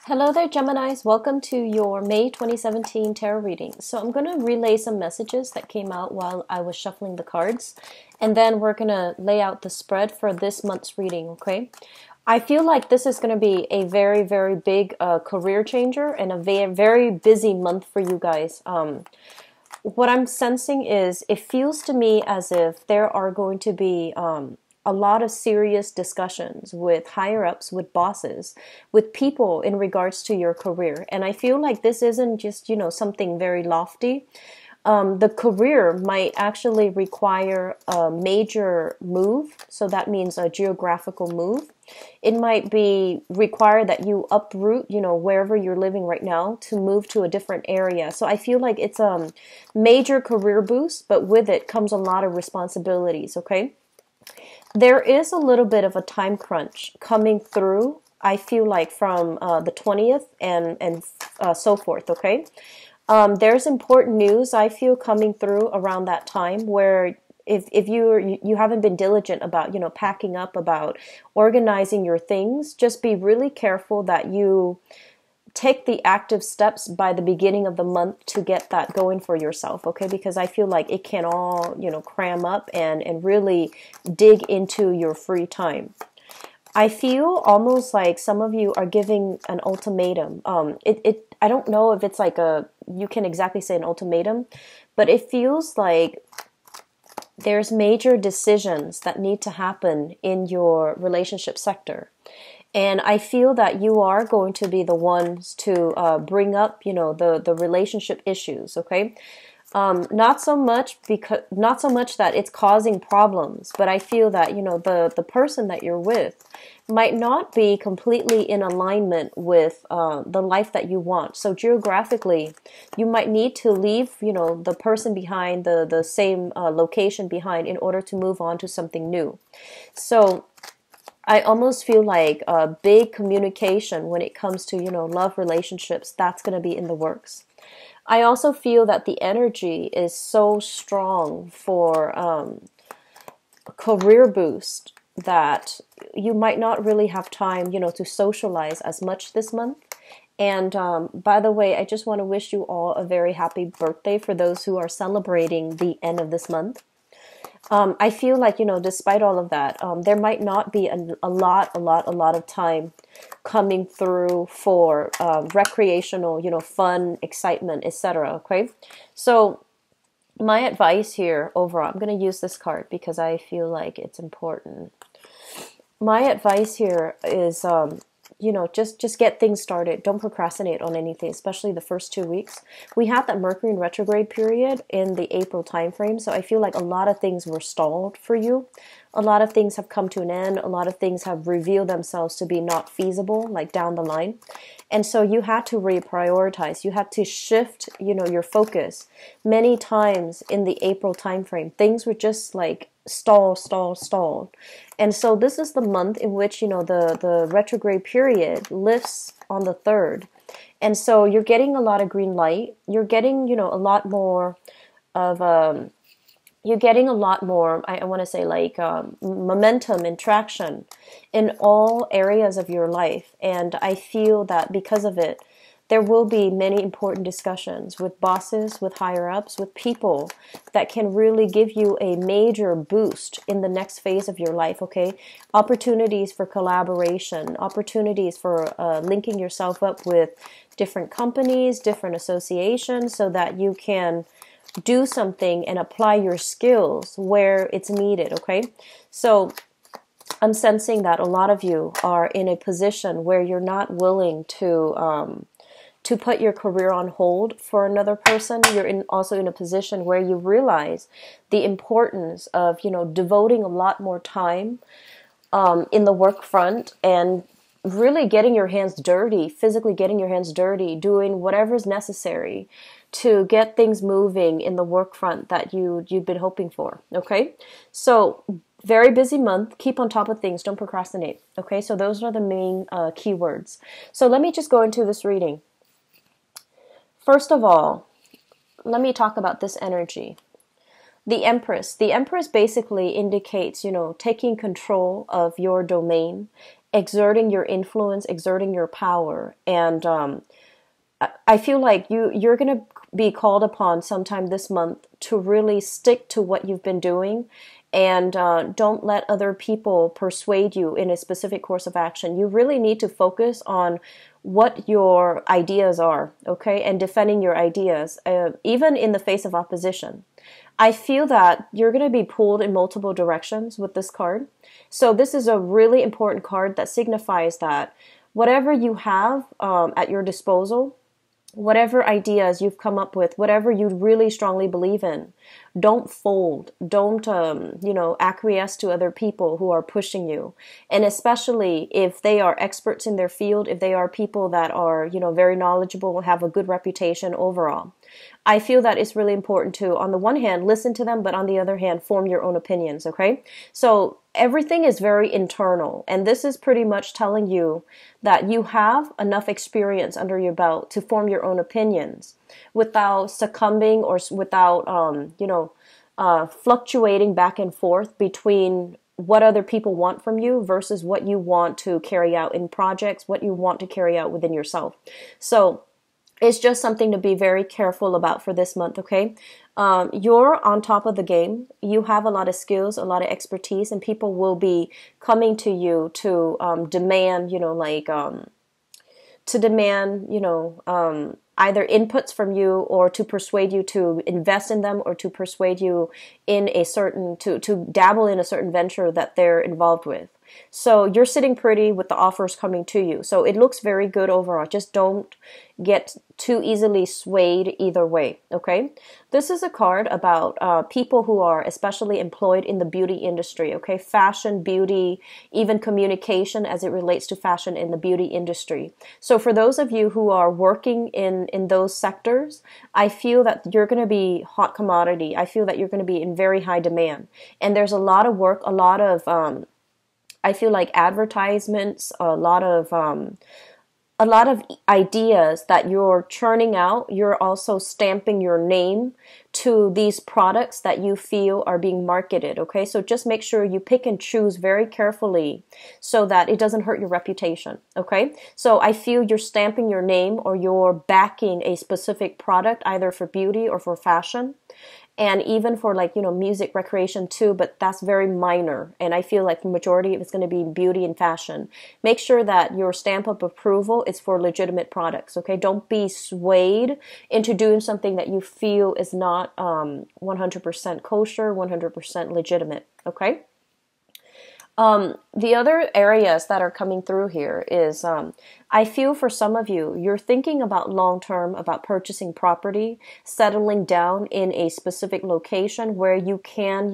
Hello there, Geminis. Welcome to your May 2017 tarot reading. So I'm going to relay some messages that came out while I was shuffling the cards, and then we're going to lay out the spread for this month's reading, okay? I feel like this is going to be a very, very big career changer and a very, very busy month for you guys. What I'm sensing is it feels to me as if there are going to be a lot of serious discussions with higher ups, with bosses, with people in regards to your career. And I feel like this isn't just, something very lofty. The career might actually require a major move. So that means a geographical move. It might be require that you uproot, wherever you're living right now to move to a different area. So I feel like it's a major career boost, but with it comes a lot of responsibilities, okay? There is a little bit of a time crunch coming through, I feel like, from the 20th and so forth, okay? There's important news, I feel, coming through around that time where if you haven't been diligent about, packing up, about organizing your things, just be really careful that you take the active steps by the beginning of the month to get that going for yourself, okay? Because I feel like it can all, cram up and really dig into your free time. I feel almost like some of you are giving an ultimatum. I don't know if it's like you can exactly say an ultimatum, but it feels like there's major decisions that need to happen in your relationship sector. And I feel that you are going to be the ones to bring up, the relationship issues, okay? Not so much that it's causing problems, but I feel that, the person that you're with might not be completely in alignment with the life that you want. So geographically, you might need to leave, the person behind, the same location behind in order to move on to something new. So I almost feel like a big communication when it comes to, love relationships, that's going to be in the works. I also feel that the energy is so strong for career boost that you might not really have time, to socialize as much this month. And by the way, I just want to wish you all a very happy birthday for those who are celebrating the end of this month. I feel like, despite all of that, there might not be a lot of time coming through for recreational, fun, excitement, etc. Okay, so my advice here overall, I'm going to use this card because I feel like it's important. My advice here is, just get things started. Don't procrastinate on anything, especially the first 2 weeks. We had that Mercury in retrograde period in the April timeframe, so I feel like a lot of things were stalled for you. A lot of things have come to an end. A lot of things have revealed themselves to be not feasible, like down the line. And so you had to reprioritize. You had to shift, your focus. Many times in the April timeframe, things were just like stall. And so this is the month in which, the retrograde period lifts on the 3rd. And so you're getting a lot of green light. You're getting, a lot more of, I want to say like momentum and traction in all areas of your life. And I feel that because of it, there will be many important discussions with bosses, with higher ups, with people that can really give you a major boost in the next phase of your life, okay? Opportunities for collaboration, opportunities for linking yourself up with different companies, different associations, so that you can do something and apply your skills where it's needed, okay? So I'm sensing that a lot of you are in a position where you're not willing to put your career on hold for another person. You're also in a position where you realize the importance of, devoting a lot more time in the work front and really getting your hands dirty, physically getting your hands dirty, doing whatever's necessary to get things moving in the work front that you've been hoping for, okay? So very busy month. Keep on top of things. Don't procrastinate, okay? So those are the main keywords. So let me just go into this reading. First of all, let me talk about this energy. The Empress. The Empress basically indicates, taking control of your domain exerting your influence, exerting your power. And I feel like you're going to be called upon sometime this month to really stick to what you've been doing, and don't let other people persuade you in a specific course of action. You really need to focus on what your ideas are, okay, and defending your ideas, even in the face of opposition. I feel that you're going to be pulled in multiple directions with this card. So this is a really important card that signifies that whatever you have at your disposal, whatever ideas you've come up with, whatever you really strongly believe in, don't fold. Don't, acquiesce to other people who are pushing you. And especially if they are experts in their field, if they are people that are, very knowledgeable, have a good reputation overall. I feel that it's really important to, on the one hand, listen to them, but on the other hand, form your own opinions, okay? So everything is very internal, and this is pretty much telling you that you have enough experience under your belt to form your own opinions without succumbing or without, fluctuating back and forth between what other people want from you versus what you want to carry out in projects, what you want to carry out within yourself. So it's just something to be very careful about for this month, okay? You're on top of the game. You have a lot of skills, a lot of expertise, and people will be coming to you to demand, either inputs from you or to persuade you to invest in them or to persuade you in a certain, to dabble in a certain venture that they're involved with. So you're sitting pretty with the offers coming to you. So it looks very good overall. Just don't get too easily swayed either way, okay? This is a card about people who are especially employed in the beauty industry, okay? Fashion, beauty, even communication as it relates to fashion in the beauty industry. So for those of you who are working in those sectors, I feel that you're going to be hot commodity. I feel that you're going to be in very high demand. And there's a lot of work, a lot of I feel like advertisements, a lot of ideas that you're churning out. You're also stamping your name to these products that you feel are being marketed, okay? So just make sure you pick and choose very carefully so that it doesn't hurt your reputation, okay? So I feel you're stamping your name or you're backing a specific product either for beauty or for fashion. And even for music, recreation too, but that's very minor. And I feel like the majority of it's going to be beauty and fashion. Make sure that your stamp of approval is for legitimate products, okay? Don't be swayed into doing something that you feel is not 100% kosher, 100% legitimate, okay? The other areas that are coming through here is, I feel for some of you, you're thinking about long-term, about purchasing property, settling down in a specific location where you can,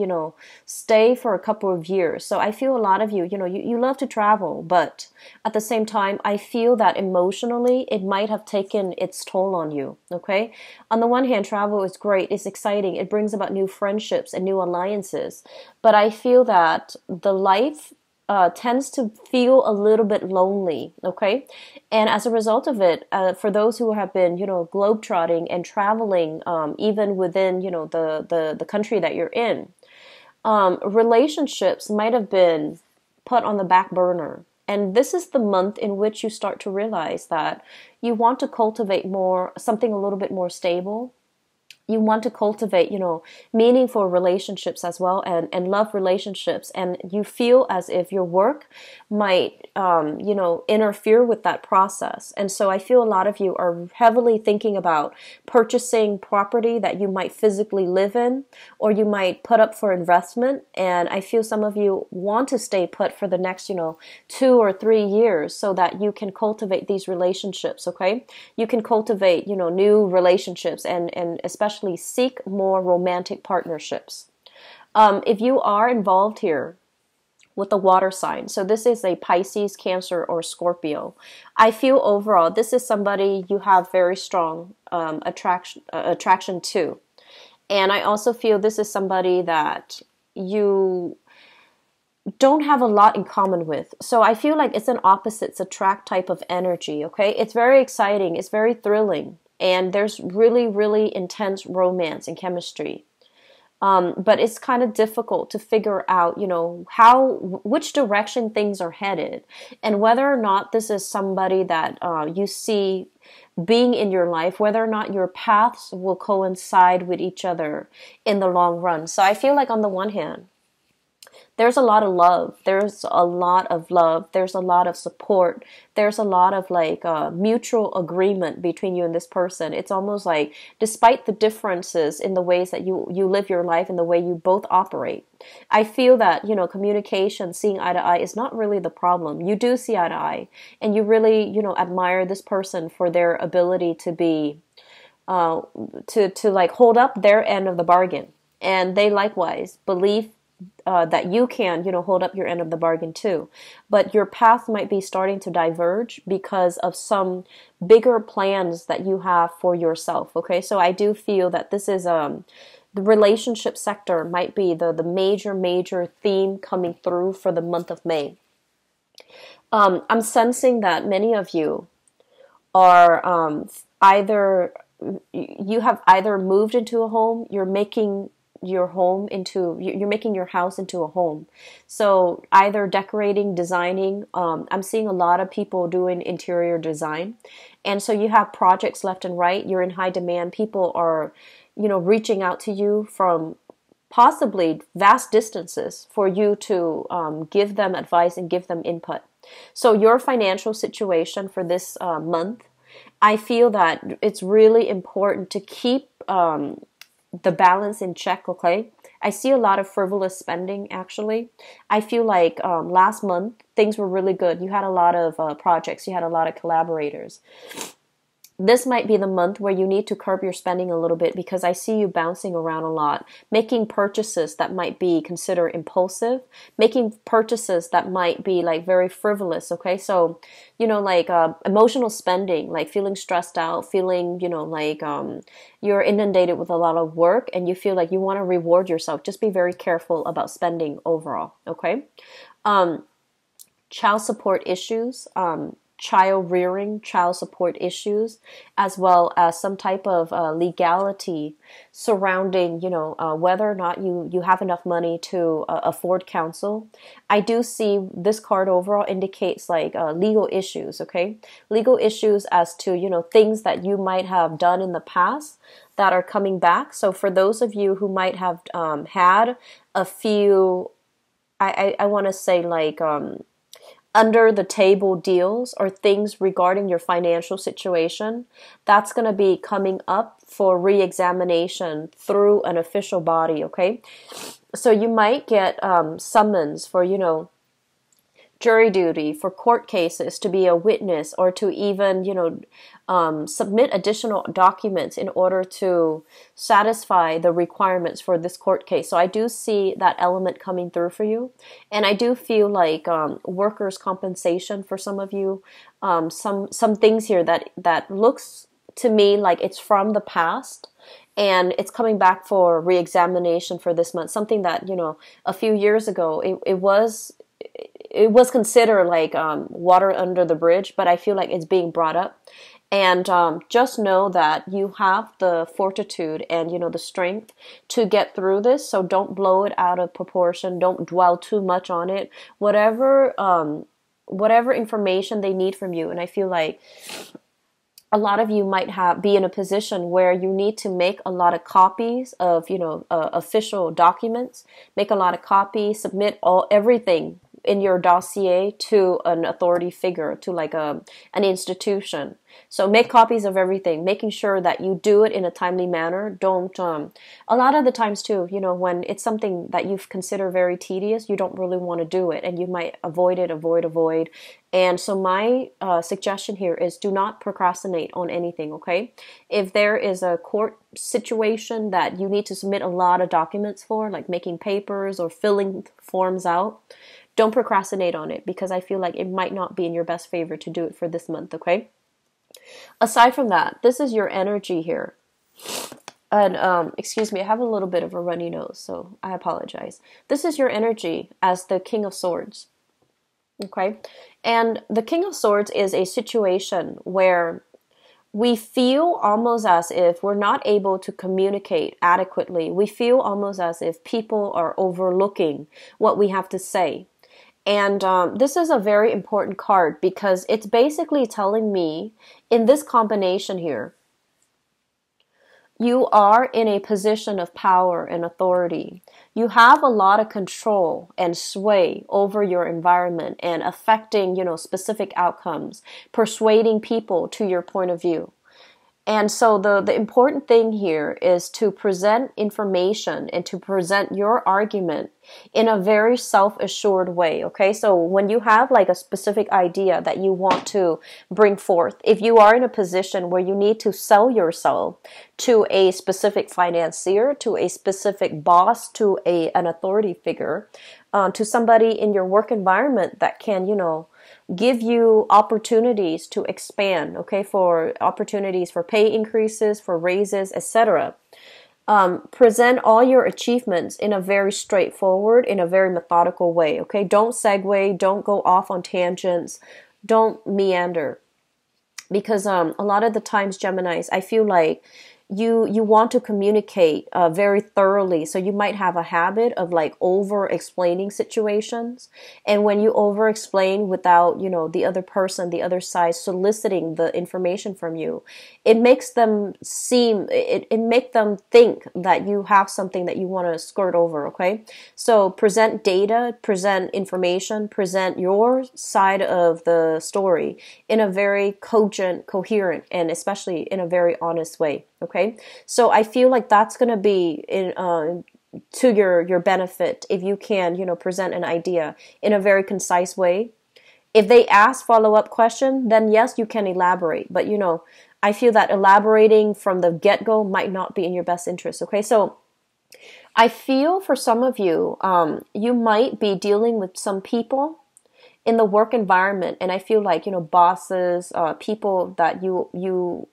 stay for a couple of years. So I feel a lot of you, you love to travel, but at the same time, I feel that emotionally, it might have taken its toll on you, okay? On the one hand, travel is great, it's exciting, it brings about new friendships and new alliances, but I feel that the life tends to feel a little bit lonely, okay? And as a result of it, for those who have been, globetrotting and traveling, even within, the country that you're in, relationships might have been put on the back burner. And this is the month in which you start to realize that you want to cultivate something a little bit more stable. You want to cultivate, meaningful relationships as well and love relationships. And you feel as if your work might, interfere with that process. And so I feel a lot of you are heavily thinking about purchasing property that you might physically live in or you might put up for investment. And I feel some of you want to stay put for the next, 2 or 3 years so that you can cultivate these relationships, okay? You can cultivate, new relationships and especially seek more romantic partnerships. If you are involved here with the water sign, so this is a Pisces, Cancer, or Scorpio, I feel overall this is somebody you have very strong attraction to. And I also feel this is somebody that you don't have a lot in common with. So I feel like it's an opposites attract type of energy, okay? It's very exciting. It's very thrilling. And there's really, really intense romance and chemistry. But it's kind of difficult to figure out, which direction things are headed, and whether or not this is somebody that you see being in your life, whether or not your paths will coincide with each other in the long run. So I feel like on the one hand, there's a lot of love. There's a lot of love. There's a lot of support. There's a lot of mutual agreement between you and this person. It's almost like, despite the differences in the ways that you live your life and the way you both operate, I feel that, communication, seeing eye to eye is not really the problem. You do see eye to eye, and you really, admire this person for their ability to be, to hold up their end of the bargain. And they likewise believe that you can, hold up your end of the bargain too. But your path might be starting to diverge because of some bigger plans that you have for yourself. Okay, so I do feel that this is the relationship sector might be the major theme coming through for the month of May. I'm sensing that many of you are you have either moved into a home, you're making your house into a home. So either decorating, designing, I'm seeing a lot of people doing interior design. And so you have projects left and right. You're in high demand. People are, reaching out to you from possibly vast distances for you to give them advice and give them input. So your financial situation for this month, I feel that it's really important to keep the balance in check, okay? I see a lot of frivolous spending, actually. I feel like last month, things were really good. You had a lot of projects. You had a lot of collaborators. This might be the month where you need to curb your spending a little bit, because I see you bouncing around a lot, making purchases that might be considered impulsive, making purchases that might be very frivolous, okay? So, emotional spending, like feeling stressed out, feeling, you're inundated with a lot of work and you feel like you want to reward yourself. Just be very careful about spending overall, okay? Child support issues, child rearing, child support issues, as well as some type of legality surrounding, whether or not you have enough money to afford counsel. I do see this card overall indicates legal issues, okay? Legal issues as to, things that you might have done in the past that are coming back. So for those of you who might have had a few, I want to say under the table deals or things regarding your financial situation, that's going to be coming up for re-examination through an official body, okay? So you might get summons for, jury duty, for court cases, to be a witness, or to even, submit additional documents in order to satisfy the requirements for this court case. So I do see that element coming through for you. And I do feel like workers' compensation for some of you, some things here that looks to me like it's from the past, and it's coming back for re-examination for this month. Something that, a few years ago, it was considered water under the bridge, but I feel like it's being brought up. And just know that you have the fortitude and, the strength to get through this. So don't blow it out of proportion. Don't dwell too much on it. Whatever information they need from you. And I feel like a lot of you might be in a position where you need to make a lot of copies of, official documents, make a lot of copies, submit everything in your dossier to an authority figure, to an institution. So make copies of everything, making sure that you do it in a timely manner. Don't, a lot of the times too, when it's something that you consider very tedious, you don't really want to do it, and you might avoid. And so my suggestion here is, do not procrastinate on anything, okay? If there is a court situation that you need to submit a lot of documents for, like making papers or filling forms out, don't procrastinate on it, because I feel like it might not be in your best favor to do it for this month, okay? Aside from that, this is your energy here. And excuse me, I have a little bit of a runny nose, so I apologize. This is your energy as the King of Swords, okay? And the King of Swords is a situation where we feel almost as if we're not able to communicate adequately. We feel almost as if people are overlooking what we have to say. And this is a very important card because it's basically telling me in this combination here, you are in a position of power and authority. You have a lot of control and sway over your environment and affecting, specific outcomes, persuading people to your point of view. And so the important thing here is to present information and to present your argument in a very self-assured way, okay? So when you have like a specific idea that you want to bring forth, if you are in a position where you need to sell yourself to a specific financier, to a specific boss, to an authority figure, to somebody in your work environment that can, give you opportunities to expand, okay, for opportunities for pay increases, for raises, etc. Present all your achievements in a very straightforward, in a very methodical way, okay? Don't segue, don't go off on tangents, don't meander. Because a lot of the times, Geminis, I feel like you want to communicate very thoroughly. So you might have a habit of like over explaining situations. And when you over explain without, the other person, the other side soliciting the information from you, it makes them it makes them think that you have something that you want to skirt over. Okay. So present data, present information, present your side of the story in a very cogent, coherent, and especially in a very honest way. Okay, so I feel like that's going to be to your benefit if you can, present an idea in a very concise way. If they ask follow-up question, then yes, you can elaborate. But, I feel that elaborating from the get-go might not be in your best interest. Okay, so I feel for some of you, you might be dealing with some people in the work environment, and I feel like, bosses, people that you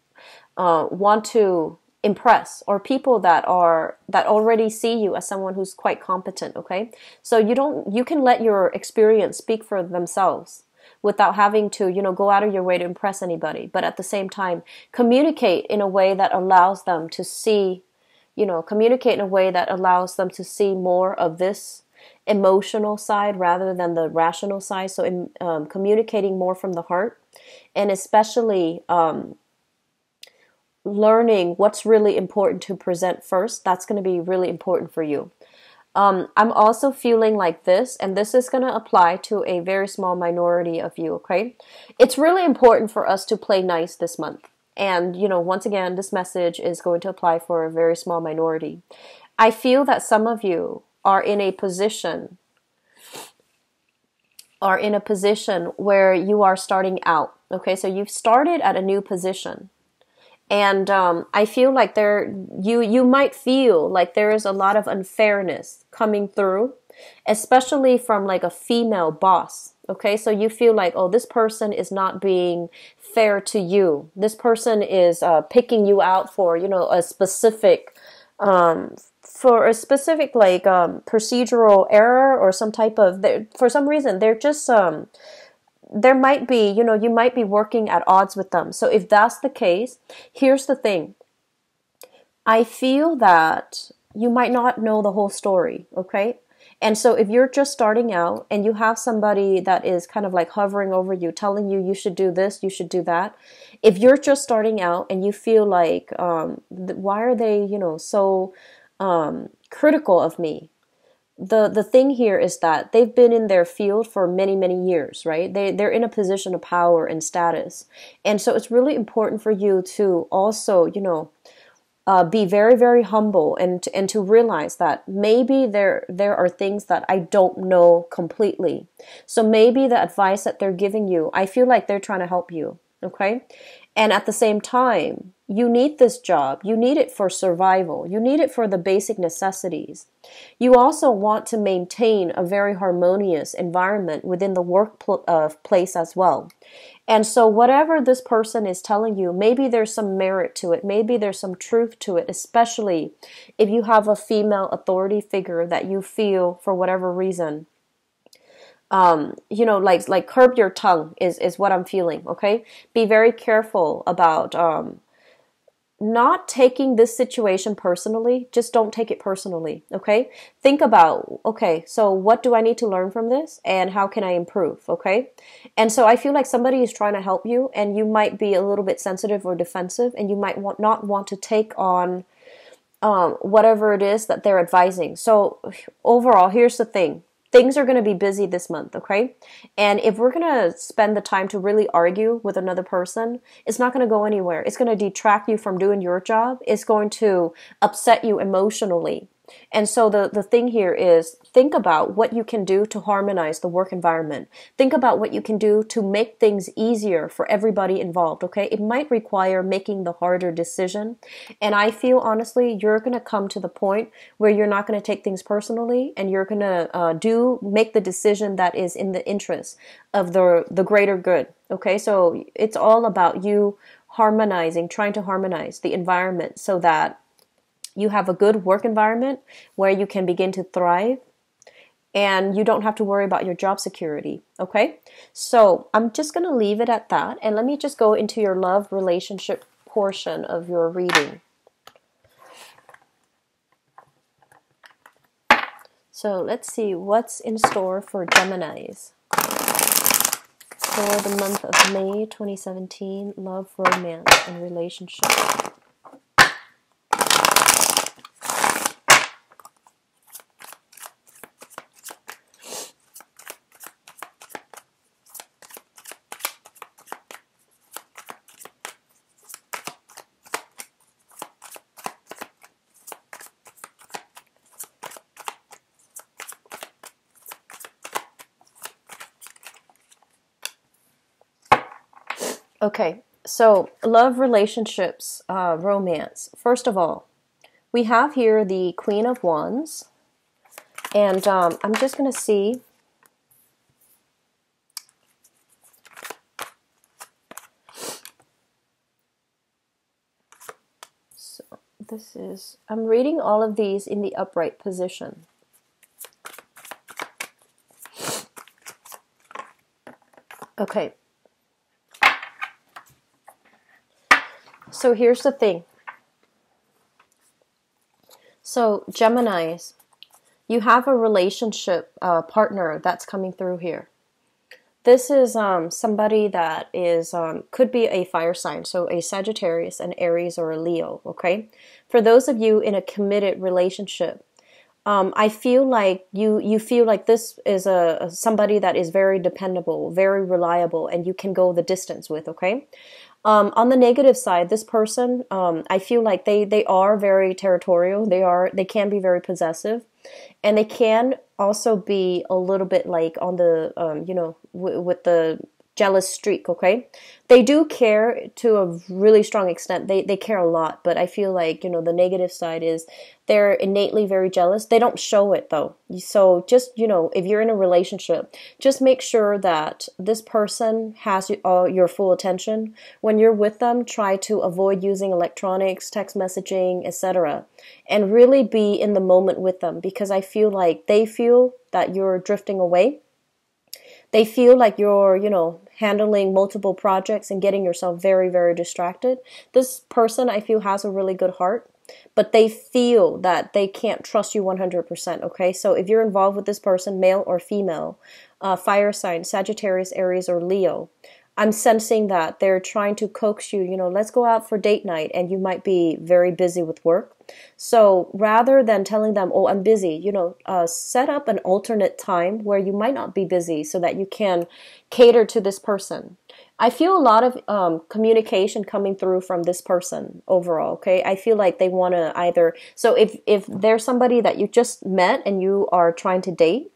want to impress, or people that already see you as someone who's quite competent. Okay, so you can let your experience speak for themselves without having to go out of your way to impress anybody, but at the same time communicate in a way that allows them to see more of this emotional side rather than the rational side. So communicating more from the heart, and especially learning what's really important to present first. That's going to be really important for you. I'm also feeling like this, and this is going to apply to a very small minority of you, okay? It's really important for us to play nice this month. And, once again, this message is going to apply for a very small minority. I feel that some of you are in a position where you are starting out, okay? So you've started at a new position. And I feel like you might feel like there is a lot of unfairness coming through, especially from like a female boss. Okay, so you feel like, oh, this person is not being fair to you. This person is picking you out for a specific procedural error or some type of. For some reason, they're just there might be, you might be working at odds with them. So if that's the case, here's the thing. I feel that you might not know the whole story, okay? And so if you're just starting out and you have somebody that is kind of like hovering over you, telling you should do this, you should do that. If you're just starting out and you feel like, why are they, so critical of me? The thing here is that they've been in their field for many, many years, right? They're in a position of power and status. And so it's really important for you to also, be very, very humble and to realize that maybe there are things that I don't know completely. So maybe the advice that they're giving you, I feel like they're trying to help you, okay? And at the same time, you need this job. You need it for survival. You need it for the basic necessities. You also want to maintain a very harmonious environment within the workplace as well. And so whatever this person is telling you, maybe there's some merit to it. Maybe there's some truth to it, especially if you have a female authority figure that you feel, for whatever reason, you know, like curb your tongue is what I'm feeling. Okay, be very careful about not taking this situation personally. Just don't take it personally. Okay, think about, okay, so what do I need to learn from this, and how can I improve? Okay, and so I feel like somebody is trying to help you, and you might be a little bit sensitive or defensive, and you might not want to take on whatever it is that they're advising. So overall, here's the thing. Things are going to be busy this month, okay? And if we're going to spend the time to really argue with another person, it's not going to go anywhere. It's going to detract you from doing your job. It's going to upset you emotionally. And so the thing here is, think about what you can do to harmonize the work environment. Think about what you can do to make things easier for everybody involved, okay? It might require making the harder decision. And I feel, honestly, you're going to come to the point where you're not going to take things personally, and you're going to make the decision that is in the interest of the greater good, okay? So it's all about you harmonizing, trying to harmonize the environment so that you have a good work environment where you can begin to thrive, and you don't have to worry about your job security, okay? So I'm just going to leave it at that, and let me just go into your love relationship portion of your reading. So let's see what's in store for Geminis for the month of May 2017, love, romance, and relationship. Okay, so love, relationships, romance. First of all, we have here the Queen of Wands, and I'm just going to see. So this is, I'm reading all of these in the upright position. Okay. So here's the thing. So Geminis, you have a relationship partner that's coming through here. This is somebody that is could be a fire sign, so a Sagittarius, an Aries, or a Leo, okay? For those of you in a committed relationship, I feel like you feel like this is somebody that is very dependable, very reliable, and you can go the distance with, okay? On the negative side, this person, I feel like they are very territorial. They can be very possessive, and they can also be a little bit like on the with the jealous streak. Okay, they do care to a really strong extent. They care a lot, but I feel like, the negative side is they're innately very jealous. They don't show it though. So just, if you're in a relationship, just make sure that this person has your full attention. When you're with them, try to avoid using electronics, text messaging, etc. and really be in the moment with them, because I feel like they feel that you're drifting away. They feel like you're, handling multiple projects and getting yourself very, very distracted. This person, I feel, has a really good heart, but they feel that they can't trust you 100%, okay? So if you're involved with this person, male or female, fire sign, Sagittarius, Aries, or Leo, I'm sensing that they're trying to coax you, let's go out for date night, and you might be very busy with work. So rather than telling them, oh, I'm busy, set up an alternate time where you might not be busy so that you can cater to this person. I feel a lot of communication coming through from this person overall, okay? I feel like they want to either, so if there's somebody that you just met and you are trying to date,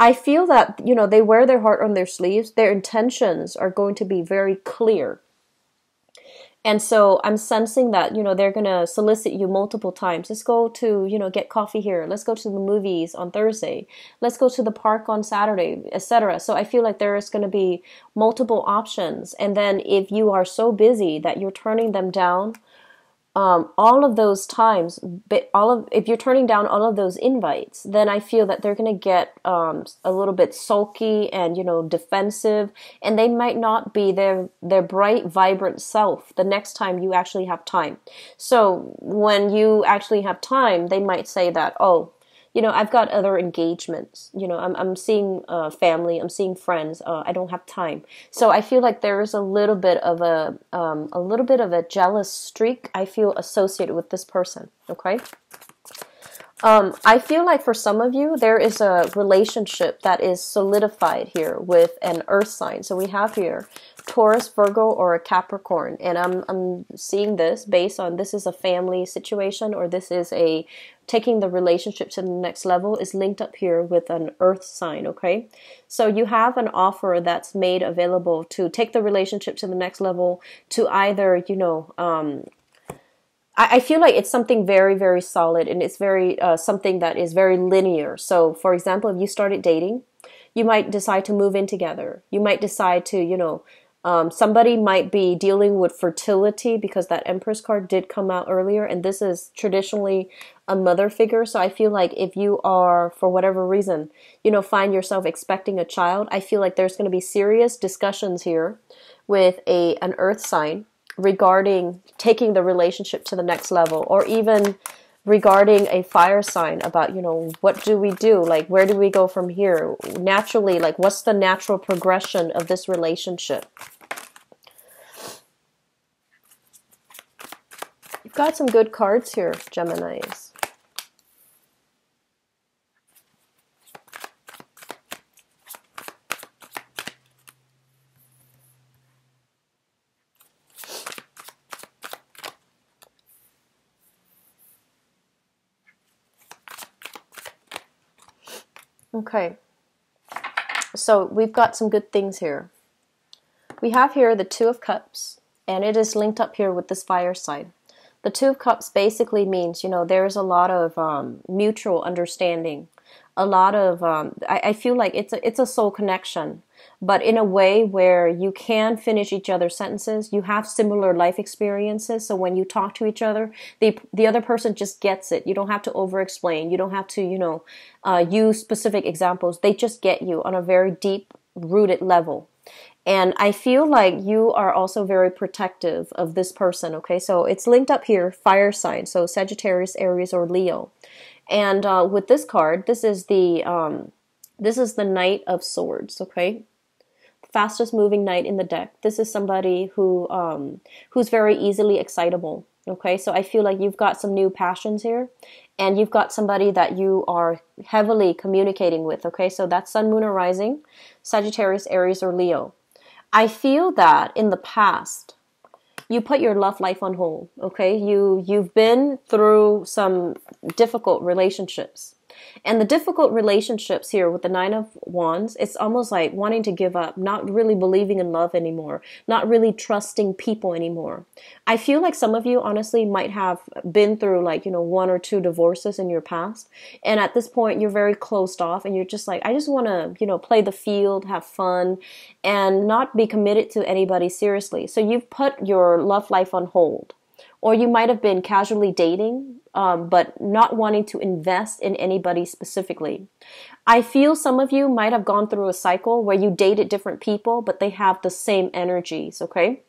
I feel that, they wear their heart on their sleeves. Their intentions are going to be very clear. And so I'm sensing that, they're going to solicit you multiple times. Let's go to, get coffee here. Let's go to the movies on Thursday. Let's go to the park on Saturday, etc. So I feel like there is going to be multiple options. And then if you are so busy that you're turning them down, all of those times, if you're turning down all of those invites, then I feel that they're going to get a little bit sulky and, you know, defensive, and they might not be their bright, vibrant self the next time you actually have time. So when you actually have time, they might say that, oh, you know, I've got other engagements. You know, I'm seeing family, I'm seeing friends. I don't have time. So I feel like there is a little bit of a jealous streak I feel associated with this person. Okay. I feel like for some of you, there is a relationship that is solidified here with an earth sign. So we have here Taurus, Virgo, or a Capricorn. And I'm seeing this based on this is a family situation, or this is a taking the relationship to the next level is linked up here with an earth sign. Okay. So you have an offer that's made available to take the relationship to the next level, to either, you know, I feel like it's something very, very solid, and it's very something that is very linear. So, for example, if you started dating, you might decide to move in together. You might decide to, you know, somebody might be dealing with fertility, because that Empress card did come out earlier, and this is traditionally a mother figure. So I feel like if you are, for whatever reason, you know, find yourself expecting a child, I feel like there's going to be serious discussions here with an earth sign regarding taking the relationship to the next level, or even regarding a fire sign about, you know, what do we do? Like, where do we go from here? Naturally, like, what's the natural progression of this relationship? You've got some good cards here, Geminis. Okay, so we've got some good things here. We have here the Two of Cups, and it is linked up here with this fire sign. The Two of Cups basically means, you know, there's a lot of mutual understanding, a lot of, I feel like it's a soul connection, but in a way where you can finish each other's sentences. You have similar life experiences, so when you talk to each other, the other person just gets it. You don't have to over-explain. You don't have to, you know, use specific examples. They just get you on a very deep-rooted level. And I feel like you are also very protective of this person, okay? So it's linked up here, fire sign, so Sagittarius, Aries, or Leo. And with this card, this is the Knight of Swords, okay? Fastest moving knight in the deck. This is somebody who's very easily excitable, okay? So I feel like you've got some new passions here, and you've got somebody that you are heavily communicating with, okay? So that's Sun, Moon, or Rising, Sagittarius, Aries, or Leo. I feel that in the past, you put your love life on hold, okay? You've been through some difficult relationships. And the difficult relationships here with the Nine of Wands, it's almost like wanting to give up, not really believing in love anymore, not really trusting people anymore. I feel like some of you honestly might have been through, like, you know, 1 or 2 divorces in your past. And at this point, you're very closed off, and you're just like, I just want to, you know, play the field, have fun, and not be committed to anybody seriously. So you've put your love life on hold. Or you might have been casually dating, but not wanting to invest in anybody specifically. I feel some of you might have gone through a cycle where you dated different people, but they have the same energies, okay?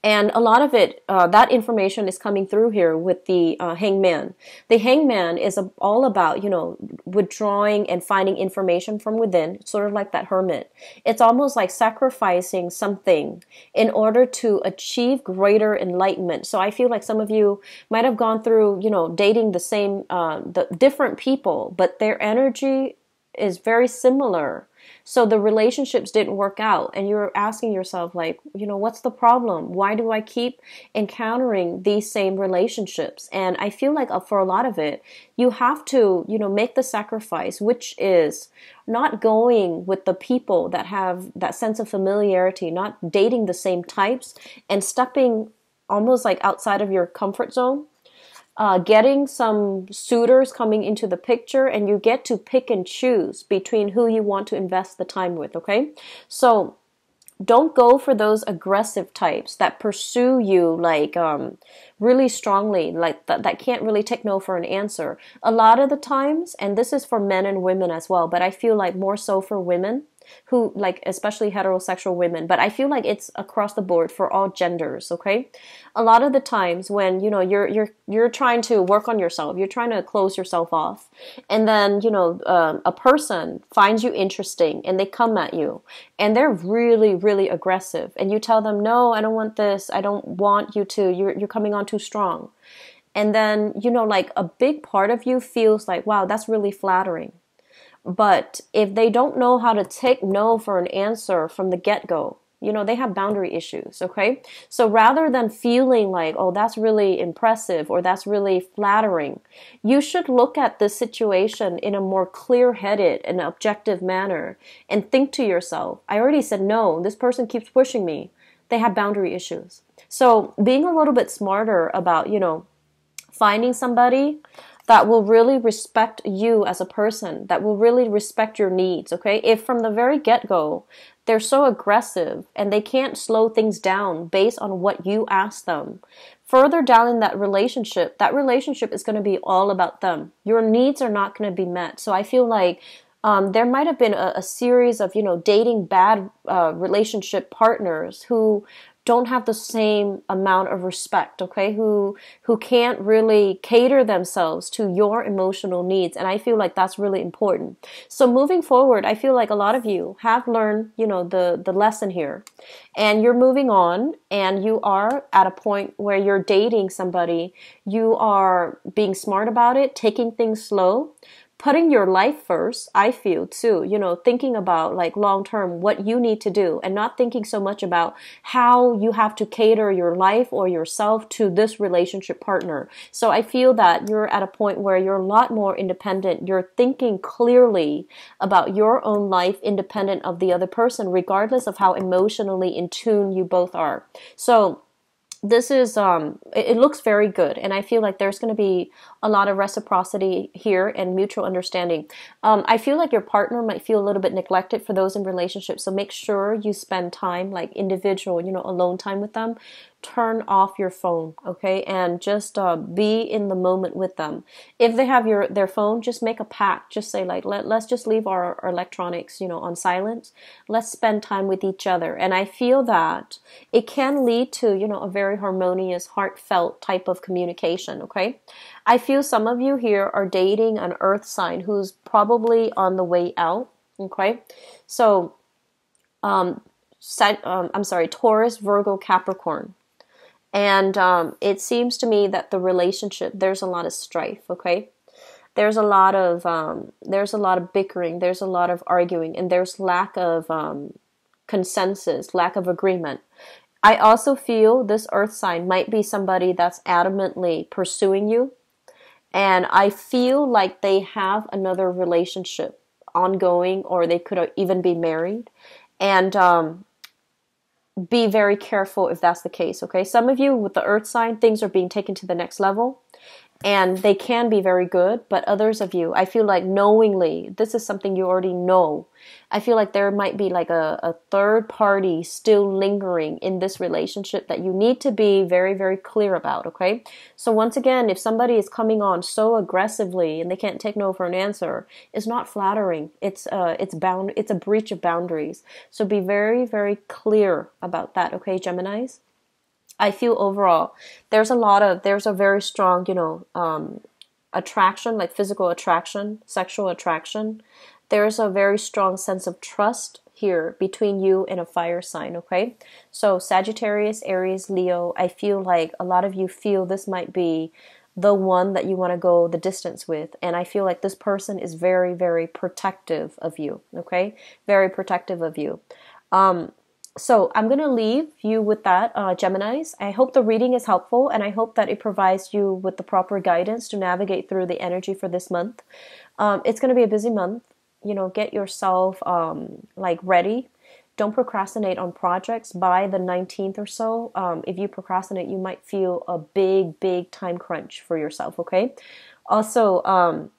And a lot of it, that information is coming through here with the Hangman. The Hangman is all about, you know, withdrawing and finding information from within, sort of like that hermit. It's almost like sacrificing something in order to achieve greater enlightenment. So I feel like some of you might have gone through, you know, dating the different people, but their energy is very similar. So the relationships didn't work out, and you're asking yourself, like, you know, what's the problem? Why do I keep encountering these same relationships? And I feel like for a lot of it, you have to, you know, make the sacrifice, which is not going with the people that have that sense of familiarity, not dating the same types, and stepping almost like outside of your comfort zone. Getting some suitors coming into the picture, and you get to pick and choose between who you want to invest the time with, okay? So don't go for those aggressive types that pursue you like really strongly, like that can't really take no for an answer. A lot of the times, and this is for men and women as well, but I feel like more so for women who like, especially heterosexual women, but I feel like it's across the board for all genders. Okay, a lot of the times when you're trying to work on yourself, you're trying to close yourself off, and then a person finds you interesting and they come at you and they're really really aggressive, and you tell them, no, I don't want this, I don't want you to, you're coming on too strong. And then like a big part of you feels like, wow, that's really flattering. But if they don't know how to take no for an answer from the get-go, they have boundary issues, okay? So rather than feeling like, oh, that's really impressive or that's really flattering, you should look at this situation in a more clear-headed and objective manner and think to yourself, I already said no, this person keeps pushing me. They have boundary issues. So being a little bit smarter about, finding somebody that will really respect you as a person, that will really respect your needs, okay? If from the very get-go, they're so aggressive and they can't slow things down based on what you ask them, further down in that relationship is going to be all about them. Your needs are not going to be met. So I feel like there might have been a series of, dating bad relationship partners who don't have the same amount of respect, okay? Who can't really cater themselves to your emotional needs. And I feel like that's really important. So moving forward, I feel like a lot of you have learned, the lesson here. And you're moving on, and you are at a point where you're dating somebody. You are being smart about it, taking things slow, putting your life first, I feel too, thinking about like long term what you need to do, and not thinking so much about how you have to cater your life or yourself to this relationship partner. So I feel that you're at a point where you're a lot more independent. You're thinking clearly about your own life independent of the other person, regardless of how emotionally in tune you both are. So this is, it looks very good. And I feel like there's going to be a lot of reciprocity here and mutual understanding. I feel like your partner might feel a little bit neglected for those in relationships. So make sure you spend time, like individual, alone time with them. Turn off your phone, okay? And just be in the moment with them. If they have their phone, just make a pact. Just say like, let's just leave our electronics, on silent. Let's spend time with each other. And I feel that it can lead to, a very harmonious, heartfelt type of communication, okay? I feel some of you here are dating an earth sign who's probably on the way out, okay? So, I'm sorry, Taurus, Virgo, Capricorn. And it seems to me that the relationship, there's a lot of strife, okay? There's a lot of bickering, there's a lot of arguing, and there's lack of consensus, lack of agreement. I also feel this earth sign might be somebody that's adamantly pursuing you. And I feel like they have another relationship ongoing, or they could even be married. And be very careful if that's the case, okay? Some of you with the earth sign, things are being taken to the next level, and they can be very good, but others of you, I feel like knowingly, this is something you already know. I feel like there might be like a third party still lingering in this relationship that you need to be very, very clear about, okay? So once again, if somebody is coming on so aggressively and they can't take no for an answer, it's not flattering. It's a breach of boundaries. So be very, very clear about that, okay, Geminis? I feel overall there's a very strong, attraction, like physical attraction, sexual attraction. There's a very strong sense of trust here between you and a fire sign, okay? So Sagittarius, Aries, Leo, I feel like a lot of you feel this might be the one that you want to go the distance with. And I feel like this person is very, very protective of you, okay? Very protective of you. So I'm going to leave you with that, Geminis. I hope the reading is helpful, and I hope that it provides you with the proper guidance to navigate through the energy for this month. It's going to be a busy month. Get yourself ready. Don't procrastinate on projects by the 19th or so. If you procrastinate, you might feel a big, big time crunch for yourself, okay? Also,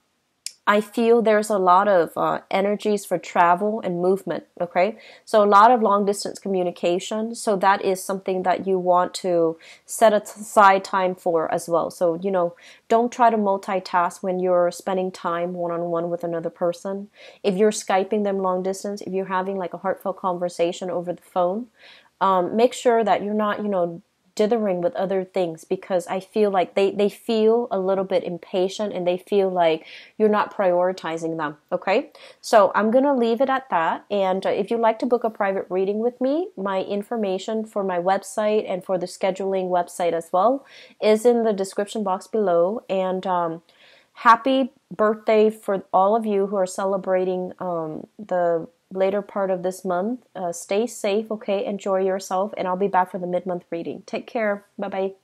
I feel there's a lot of energies for travel and movement, okay? So a lot of long distance communication. So that is something that you want to set aside time for as well. So, don't try to multitask when you're spending time one-on-one with another person. If you're Skyping them long distance, if you're having like a heartfelt conversation over the phone, make sure that you're not, dithering with other things, because I feel like they feel a little bit impatient and they feel like you're not prioritizing them. Okay, so I'm gonna leave it at that. And if you'd like to book a private reading with me, my information for my website and for the scheduling website as well is in the description box below. And happy birthday for all of you who are celebrating the later part of this month. Stay safe, okay? Enjoy yourself, and I'll be back for the mid-month reading. Take care. Bye-bye.